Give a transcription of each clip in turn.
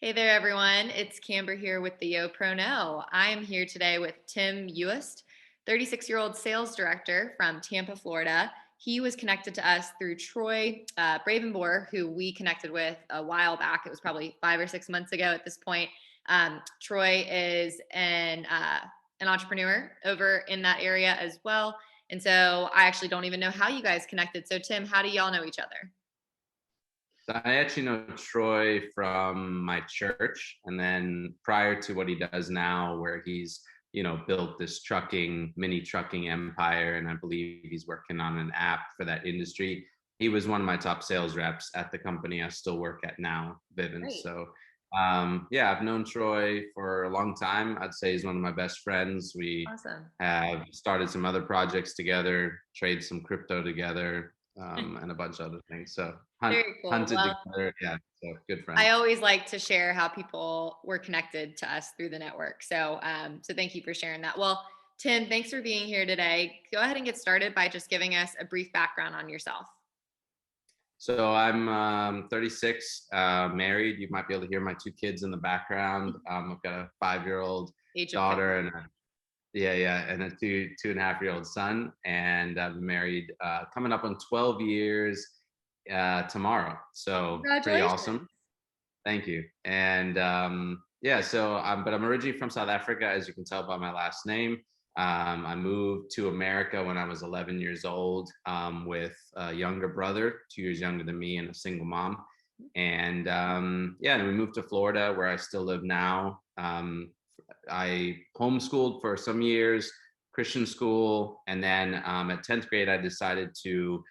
Hey there, everyone. It's Camber here with the Yo Pro Know. I am here today with Tim Jooste, 36-year-old sales director from Tampa, Florida. He was connected to us through Troy Bravenboer, who we connected with a while back. It was probably 5 or 6 months ago at this point. Troy is an entrepreneur over in that area as well. And so I actually don't even know how you guys connected. So, Tim, how do y'all know each other? So I actually know Troy from my church, and then prior to what he does now, where he's built this mini trucking empire, and I believe he's working on an app for that industry. He was one of my top sales reps at the company I still work at now, Vivint. Great. So yeah, I've known Troy for a long time. I'd say he's one of my best friends. We Awesome. have started some other projects together, trade some crypto together, and a bunch of other things. So Very cool. hunted Well, together. Yeah, so good I friends. always like to share how people were connected to us through the network. So thank you for sharing that. Well, Tim, thanks for being here today. Go ahead and get started by just giving us a brief background on yourself. So I'm 36, married. You might be able to hear my two kids in the background. I've got a 5-year-old Age of daughter consent. and and a 2.5-year-old son. And I've been married coming up on 12 years tomorrow. So pretty Congratulations. awesome. Thank you. And yeah, so but I'm originally from South Africa, as you can tell by my last name. I moved to America when I was 11 years old with a younger brother, 2 years younger than me, and a single mom. And yeah, and we moved to Florida, where I still live now. I homeschooled for some years, Christian school, and then at 10th grade, I decided to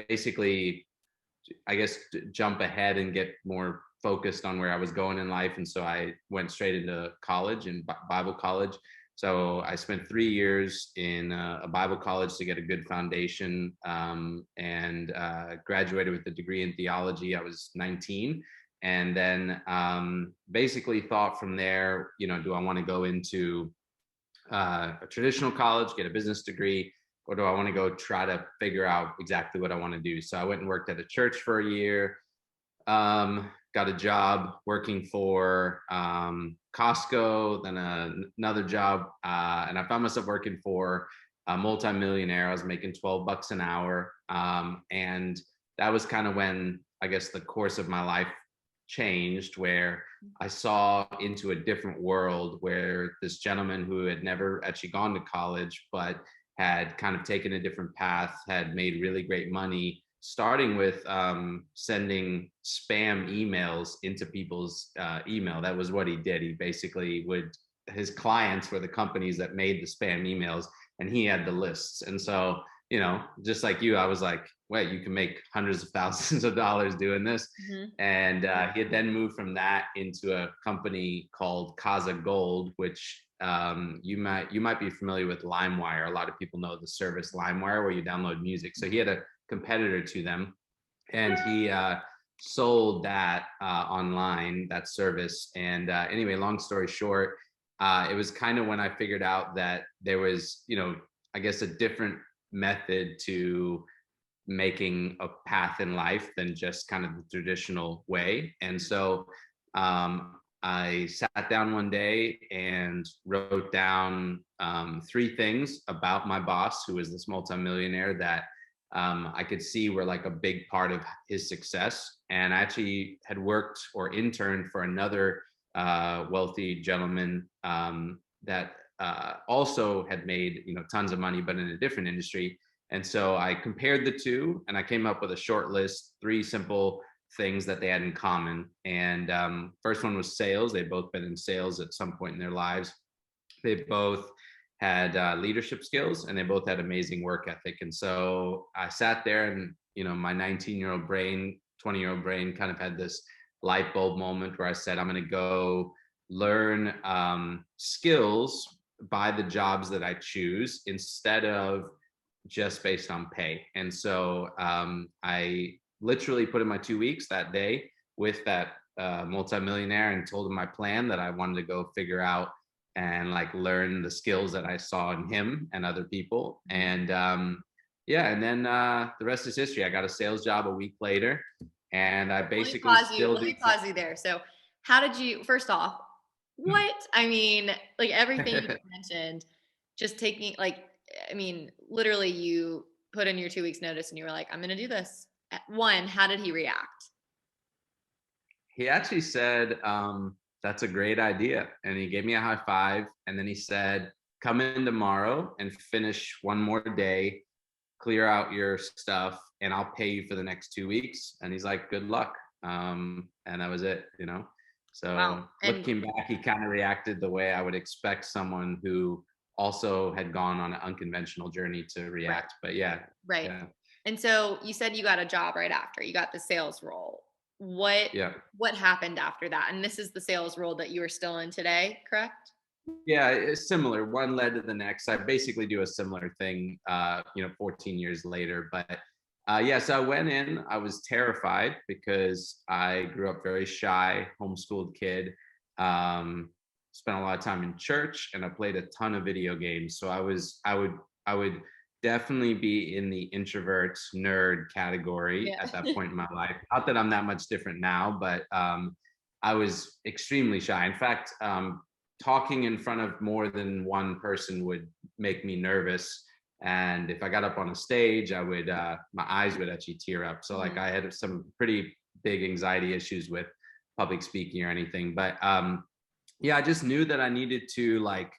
basically I guess jump ahead and get more focused on where I was going in life. And so I went straight into college and Bible college. So I spent 3 years in a Bible college to get a good foundation, and graduated with a degree in theology. I was 19. And then basically thought from there, do I want to go into a traditional college, get a business degree, or do I want to go try to figure out exactly what I want to do? So I went and worked at a church for a year, got a job working for Costco, then another job, and I found myself working for a multimillionaire. I was making 12 bucks an hour, and that was kind of when I guess the course of my life changed, where I saw into a different world where this gentleman who had never actually gone to college, but had kind of taken a different path, had made really great money, starting with sending spam emails into people's email. That was what he did. He basically his clients were the companies that made the spam emails, and he had the lists. And so, just like you, I was like, wait, you can make hundreds of thousands of dollars doing this. Mhm. And he had then moved from that into a company called Casa Gold, which you might be familiar with LimeWire. A lot of people know the service LimeWire, where you download music. So he had a competitor to them, and he sold that online, that service. And anyway, long story short, it was kind of when I figured out that there was, I guess, a different method to making a path in life than just kind of the traditional way. And so I sat down one day and wrote down 3 things about my boss, who was this multimillionaire, that I could see were like a big part of his success. And I actually had worked or interned for another wealthy gentleman that also had made tons of money, but in a different industry. And so I compared the two, and I came up with a short list, 3 simple things that they had in common. And first one was sales. They'd both been in sales at some point in their lives. They both had leadership skills, and they both had amazing work ethic. And so I sat there, and my 19-year-old brain, 20-year-old brain, kind of had this light bulb moment where I said, I'm going to go learn skills by the jobs that I choose instead of just based on pay. And so I literally put in my 2 weeks that day with that multimillionaire, and told him my plan, that I wanted to go figure out and like learn the skills that I saw in him and other people. And yeah, and then the rest is history. I got a sales job a week later, and I Let me basically pause you. still Let do. me pause you there. So, how did you first off, what? I mean, like everything you just mentioned, just taking like I mean, literally you put in your 2 weeks notice and you were like, I'm gonna do this. One, how did he react? He actually said, "That's a great idea," and he gave me a high five, and then he said, "Come in tomorrow and finish one more day, clear out your stuff, and I'll pay you for the next 2 weeks." And he's like, "Good luck," and that was it, you know. Wow. So And looking back, he kind of reacted the way I would expect someone who also had gone on an unconventional journey to right, react. But yeah, right. yeah, And so you said you got a job right after. You got the sales role. What yeah. what happened after that? And this is the sales role that you are still in today, correct? Yeah, it's similar. One led to the next. I basically do a similar thing, 14 years later. But yeah, so I went in. I was terrified because I grew up very shy, homeschooled kid. Um, Spent a lot of time in church, and I played a ton of video games. So I would definitely be in the introvert nerd category Yeah. at that point in my life. Not that I'm that much different now, but I was extremely shy. In fact, talking in front of more than one person would make me nervous. And if I got up on a stage, I would my eyes would actually tear up. So like Mhm. I had some pretty big anxiety issues with public speaking or anything. But yeah, I just knew that I needed to like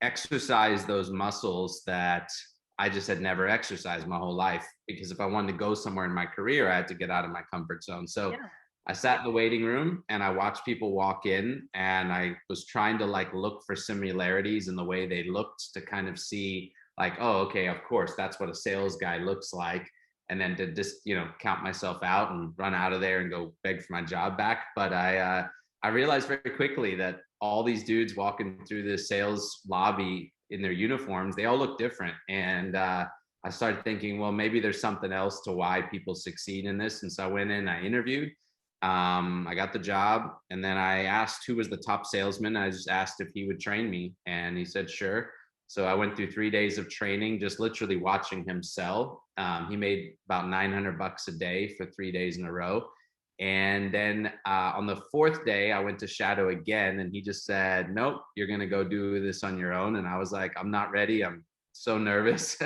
exercise those muscles that I just had never exercised my whole life. Because if I wanted to go somewhere in my career, I had to get out of my comfort zone. So Yeah. I sat in the waiting room and I watched people walk in, and I was trying to like look for similarities in the way they looked to kind of see like, oh, okay, of course, that's what a sales guy looks like. And then to just, count myself out and run out of there and go beg for my job back. But I realized very quickly that all these dudes walking through the sales lobby in their uniforms, they all look different. And I started thinking, well, maybe there's something else to why people succeed in this. And so I went in, I interviewed, I got the job, and then I asked who was the top salesman. I just asked if he would train me, and he said sure. So I went through 3 days of training, just literally watching him sell. He made about $900 a day for 3 days in a row. And then on the fourth day, I went to shadow again, and he just said, "Nope, you're gonna go do this on your own." And I was like, "I'm not ready. I'm so nervous."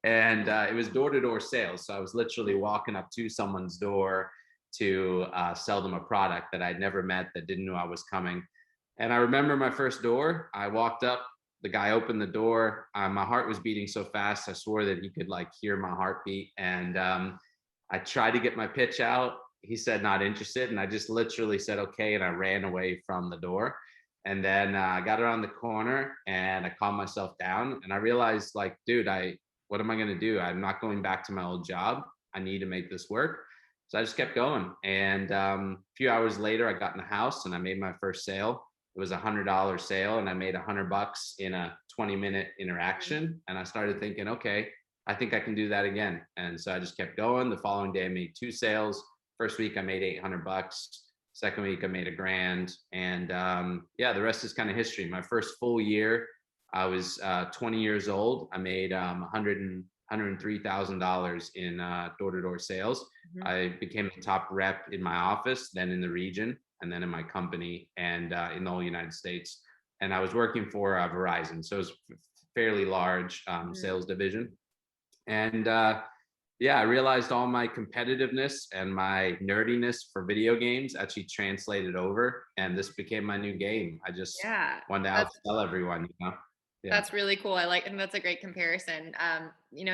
And it was door-to-door sales, so I was literally walking up to someone's door to sell them a product that I'd never met, that didn't know I was coming. And I remember my first door. I walked up. The guy opened the door. My heart was beating so fast, I swore that he could like hear my heartbeat. And I tried to get my pitch out. He said not interested, and I just literally said okay, and I ran away from the door. And then I got around the corner and I calmed myself down, and I realized like, dude, what am I going to do? I'm not going back to my old job. I need to make this work. So I just kept going. And a few hours later, I got in the house and I made my first sale. It was $100 sale, and I made $100 in a 20-minute interaction. And I started thinking, okay, I think I can do that again. And so I just kept going. The following day, I made two sales. First week, I made $800. Second week, I made $1,000. And yeah, the rest is kind of history. My first full year, I was 20 years old. I made $103,000 in door-to-door sales. Mhm. I became the top rep in my office, then in the region, and then in my company, and in the whole United States. And I was working for Verizon, so it was fairly large Mhm. sales division. And yeah, I realized all my competitiveness and my nerdiness for video games actually translated over, and this became my new game. I just Yeah. wanted to That's outsell everyone, you know? Yeah, That's really cool. I like, and that's a great comparison. And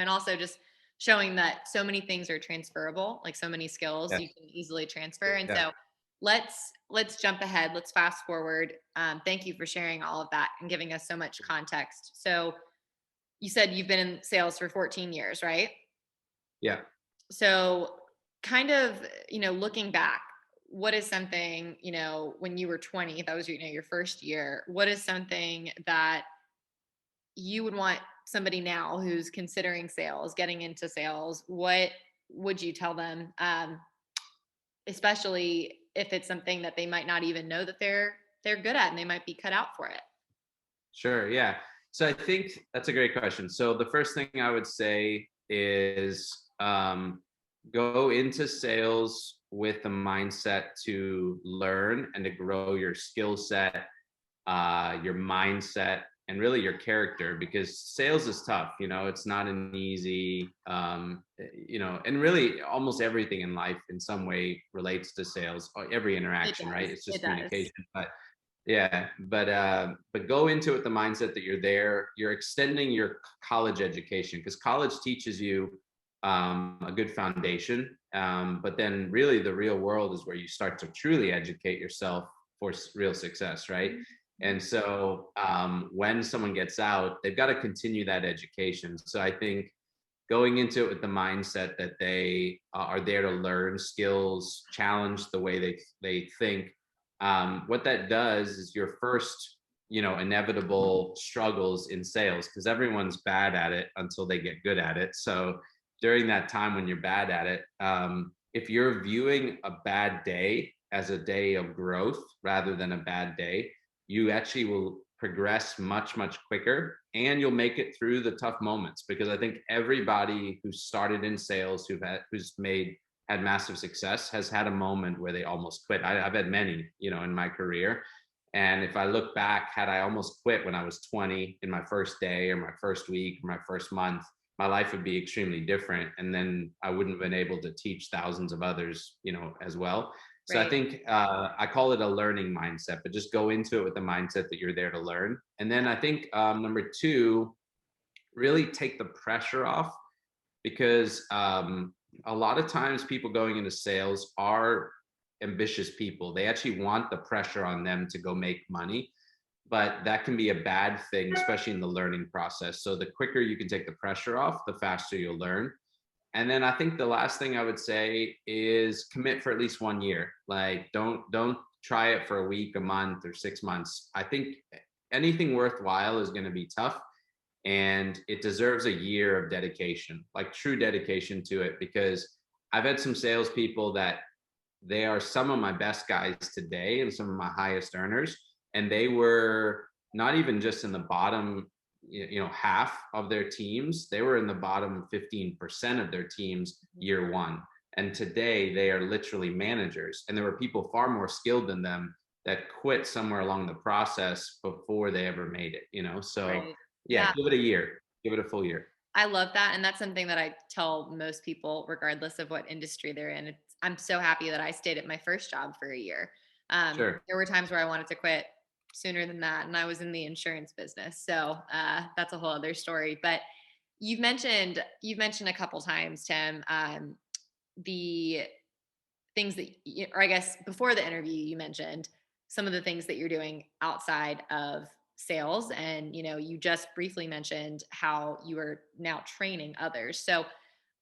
also just showing that so many things are transferable, like so many skills yeah, you can easily transfer. And yeah, so let's jump ahead. Let's fast forward. Thank you for sharing all of that and giving us so much context. So you said you've been in sales for 14 years, right? yeah. So kind of, looking back, what is something, when you were 20, that was, your first year, what is something that you would want somebody now who's considering sales, getting into sales, what would you tell them? Especially if it's something that they might not even know that they're good at and they might be cut out for it. Sure. Yeah. So I think that's a great question. So the first thing I would say is go into sales with the mindset to learn and to grow your skill set, your mindset, and really your character, because sales is tough. It's not an easy, and really almost everything in life in some way relates to sales, every It interaction, right? does. It's It just does. communication. But yeah, but go into it with the mindset that you're extending your college education, because college teaches you a good foundation. But then really the real world is where you start to truly educate yourself for real success, right? And so when someone gets out, they've got to continue that education. So I think going into it with the mindset that they are there to learn skills, challenge the way they think. What that does is your first, inevitable struggles in sales, because everyone's bad at it until they get good at it. So during that time when you're bad at it, if you're viewing a bad day as a day of growth rather than a bad day, you actually will progress much, much quicker, and you'll make it through the tough moments. Because I think everybody who started in sales, who's had massive success, has had a moment where they almost quit. I've had many, in my career. And if I look back, had I almost quit when I was 20 in my first day or my first week or my first month, my life would be extremely different. And then I wouldn't have been able to teach thousands of others, as well. So I Right. think I call it a learning mindset, but just go into it with the mindset that you're there to learn. And then I think number two, really take the pressure off, because a lot of times people going into sales are ambitious people. They actually want the pressure on them to go make money, but that can be a bad thing, especially in the learning process. So the quicker you can take the pressure off, the faster you'll learn. And then I think the last thing I would say is commit for at least 1 year. Like don't try it for a week, a month, or 6 months. I think anything worthwhile is going to be tough, and it deserves a year of dedication, like true dedication to it. Because I've had some salespeople that they are some of my best guys today and some of my highest earners, and they were not even just in the bottom, half of their teams. They were in the bottom 15% of their teams year one. And today they are literally managers. And there were people far more skilled than them that quit somewhere along the process before they ever made it. So Right. yeah, Yeah. give it a year, give it a full year. I love that, and that's something that I tell most people regardless of what industry they're in. I'm so happy that I stayed at my first job for a year. Sure. There were times where I wanted to quit sooner than that, and I was in the insurance business, so that's a whole other story. But you've mentioned a couple times, Tim, the things that, or I guess before the interview, you mentioned some of the things that you're doing outside of sales. And, you just briefly mentioned how you are now training others. So,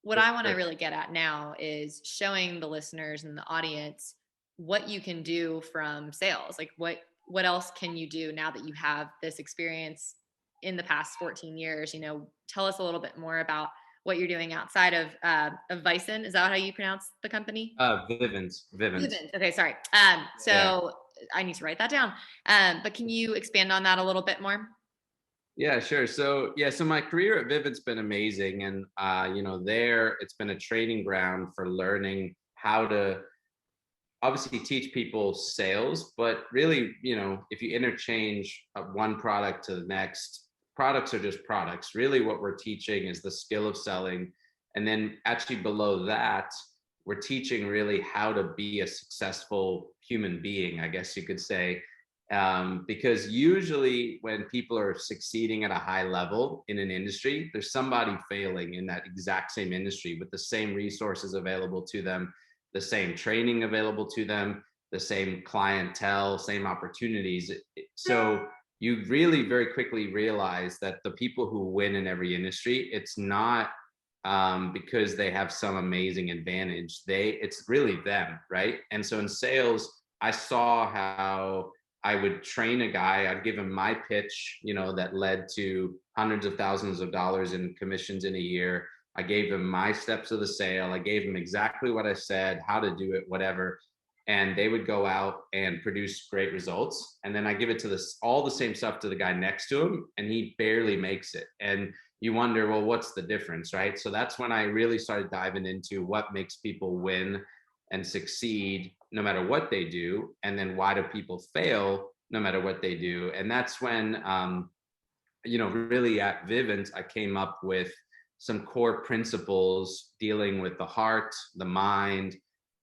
what I want to Sure. really get at now is showing the listeners and the audience what you can do from sales. Like what else can you do now that you have this experience in the past 14 years? Tell us a little bit more about what you're doing outside of Vison. Is that how you pronounce the company? Vivint. Vivint. Okay, sorry. Yeah. So I need to write that down. But can you expand on that a little bit more? Yeah, sure. So my career at Vivint's been amazing, and there it's been a training ground for learning how to obviously teach people sales, but really, if you interchange one product to the next, products are just products. Really, what we're teaching is the skill of selling, and then actually below that, we're teaching really how to be a successful human being, I guess you could say. Because usually when people are succeeding at a high level in an industry, there's somebody failing in that exact same industry with the same resources available to them, the same training available to them, the same clientele, same opportunities. So you really very quickly realize that the people who win in every industry, it's not because they have some amazing advantage. It's really them, right? And so in sales, I saw how I would train a guy, I'd give him my pitch, that led to hundreds of thousands of dollars in commissions in a year. I gave him my steps of the sale. I gave him exactly what I said, how to do it, whatever. And they would go out and produce great results. And then I give it to all the same stuff to the guy next to him, and he barely makes it. And you wonder, well, what's the difference, right? So that's when I really started diving into what makes people win. and succeed no matter what they do? And then why do people fail no matter what they do? And that's when, really at Vivint, I came up with some core principles dealing with the heart, the mind,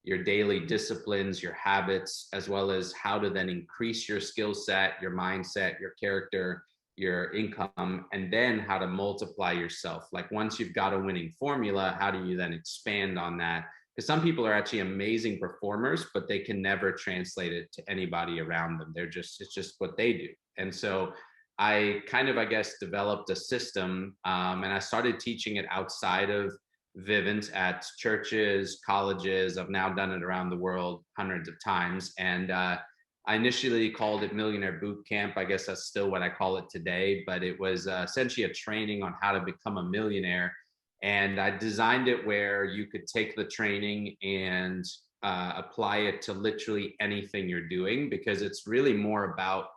your daily disciplines, your habits, as well as how to then increase your skill set, your mindset, your character, your income, and then how to multiply yourself. Like once you've got a winning formula, how do you then expand on that? Because some people are actually amazing performers, but they can never translate it to anybody around them. It's just what they do. And so I kind of, I guess, developed a system, and I started teaching it outside of Vivint at churches, colleges. I've now done it around the world hundreds of times. And I initially called it Millionaire Boot Camp. I guess that's still what I call it today, but it was essentially a training on how to become a millionaire. And I designed it where you could take the training and apply it to literally anything you're doing, because it's really more about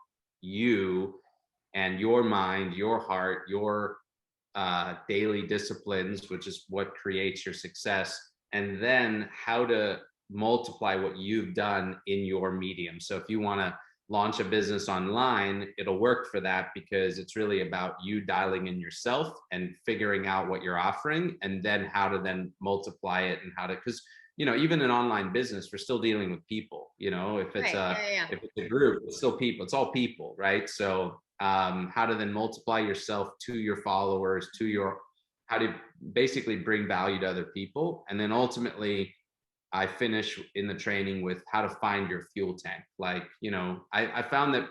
you and your mind, your heart, your daily disciplines, which is what creates your success, and then how to multiply what you've done in your medium. So if you want to launch a business online, it'll work for that, because it's really about you dialing in yourself and figuring out what you're offering, and then how to then multiply it, and how to, because even in online business, we're still dealing with people. If it's Right. a Yeah, yeah. if it's a group, it's still people. It's all people, right? So how to then multiply yourself to your followers, how to basically bring value to other people. And then ultimately, I finish in the training with how to find your fuel tank. Like, I found that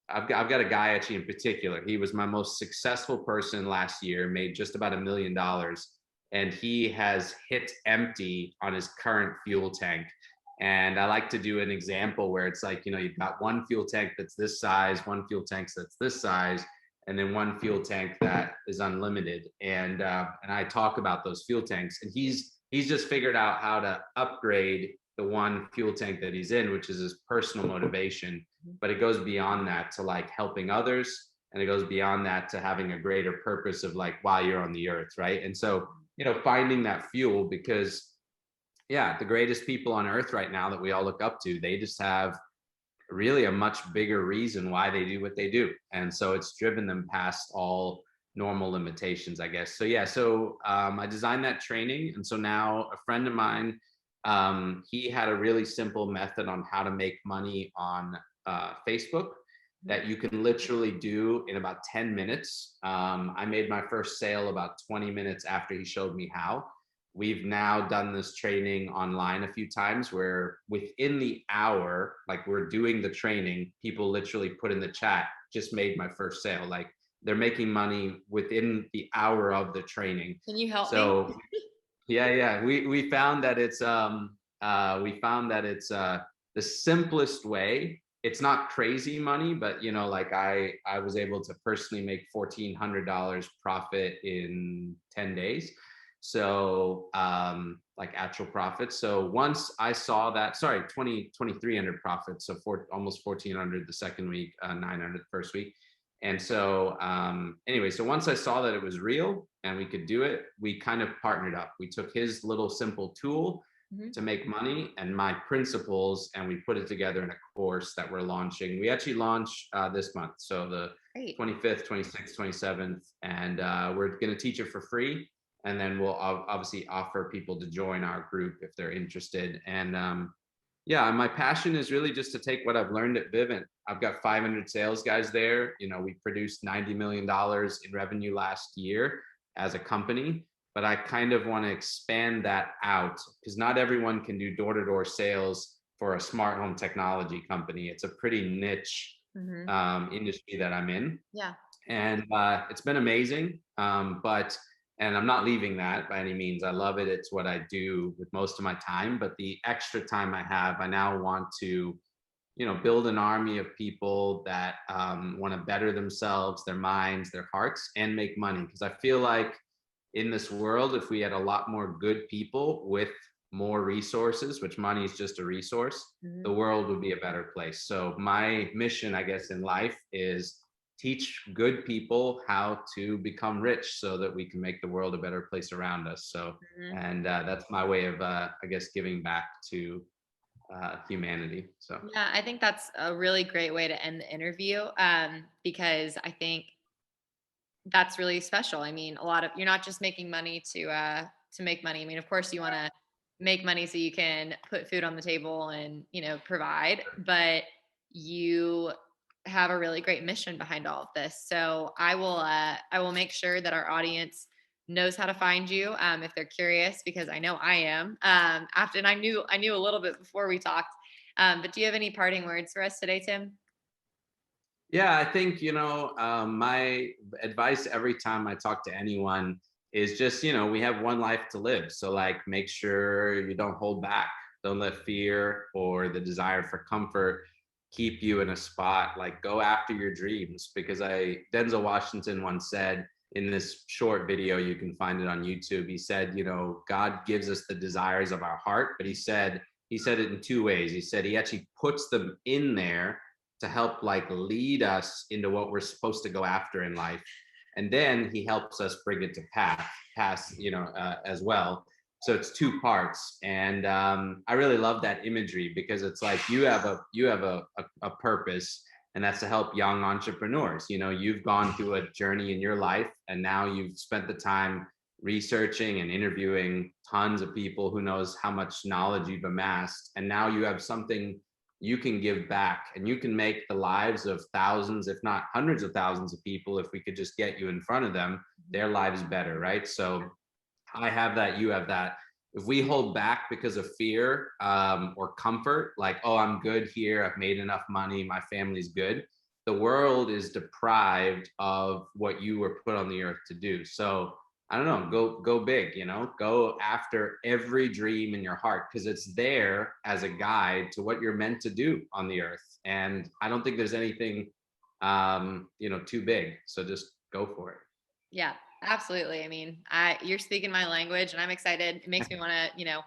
I've got a guy actually in particular. He was my most successful person last year, made just about $1 million, and he has hit empty on his current fuel tank. And I like to do an example where it's like, you've got one fuel tank that's this size, one fuel tank that's this size, and then one fuel tank that is unlimited. And I talk about those fuel tanks, and he's just figured out how to upgrade the one fuel tank that he's in, which is his personal motivation. But it goes beyond that to like helping others, and it goes beyond that to having a greater purpose of like why you're on the earth, right? And so, finding that fuel, because yeah, the greatest people on earth right now that we all look up to, they just have really a much bigger reason why they do what they do. And so it's driven them past all normal limitations, I guess. So yeah, I designed that training. And so now a friend of mine, he had a really simple method on how to make money on Facebook that you can literally do in about 10 minutes. I made my first sale about 20 minutes after he showed me how. We've now done this training online a few times where within the hour, like we're doing the training, people literally put in the chat, just made my first sale. Like they're making money within the hour of the training. Can you help me? So yeah. We found that it's the simplest way. It's not crazy money, but like I was able to personally make $1,400 profit in 10 days. So like actual profits. So once I saw that, sorry, 2,300 profits. So almost 1,400 the second week, 900 the first week. And so anyway, so once I saw that it was real and we could do it, we kind of partnered up. We took his little simple tool to make money and my principles, and we put it together in a course that we're launching. We actually launch this month. So the Great. 25th, 26th, 27th, and we're going to teach it for free. And then we'll obviously offer people to join our group if they're interested. And yeah, my passion is really just to take what I've learned at Vivint. I've got 500 sales guys there. We produced $90 million in revenue last year as a company, but I kind of want to expand that out because not everyone can do door-to-door sales for a smart home technology company. It's a pretty niche industry that I'm in. Yeah. And it's been amazing. And I'm not leaving that by any means. I love it. It's what I do with most of my time. But the extra time I have, I now want to, build an army of people that want to better themselves, their minds, their hearts, and make money. Because I feel like in this world, if we had a lot more good people with more resources, which money is just a resource, the world would be a better place. So my mission, I guess, in life is teach good people how to become rich so that we can make the world a better place around us. So, Mhm. and that's my way of, I guess, giving back to humanity. So, Yeah, I think that's a really great way to end the interview, because I think that's really special. I mean, a lot of you're not just making money to make money. I mean, of course you want to make money so you can put food on the table and, provide, but you have a really great mission behind all of this. So I will make sure that our audience knows how to find you, if they're curious, because I know I am. After and I knew a little bit before we talked. But do you have any parting words for us today, Tim? yeah, I think, my advice every time I talk to anyone is just, we have one life to live. So, like, make sure you don't hold back. Don't let fear or the desire for comfort keep you in a spot. Like, go after your dreams. Because Denzel Washington once said in this short video, you can find it on YouTube, he said, God gives us the desires of our heart, but he said it in two ways. He said he actually puts them in there to help like lead us into what we're supposed to go after in life, and then he helps us bring it to pass, as well. So it's two parts, and I really love that imagery because it's like you have a purpose, and that's to help young entrepreneurs. You've gone through a journey in your life, and now you've spent the time researching and interviewing tons of people, who knows how much knowledge you've amassed, and now you have something you can give back, and you can make the lives of thousands, if not hundreds of thousands of people, if we could just get you in front of them, their lives better, right? So I have that, you have that. If we hold back because of fear, or comfort, like, oh, I'm good here, I've made enough money, my family's good, the world is deprived of what you were put on the earth to do. So I don't know, go big, go after every dream in your heart, because it's there as a guide to what you're meant to do on the earth. And I don't think there's anything, too big. So just go for it. Yeah, absolutely. I mean, you're speaking my language and I'm excited. It makes me want to,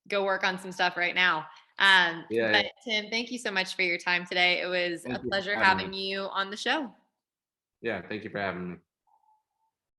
go work on some stuff right now. Yeah, But yeah. Tim, thank you so much for your time today. It was a Thank you pleasure for having me. having you on the show. Yeah, thank you for having me.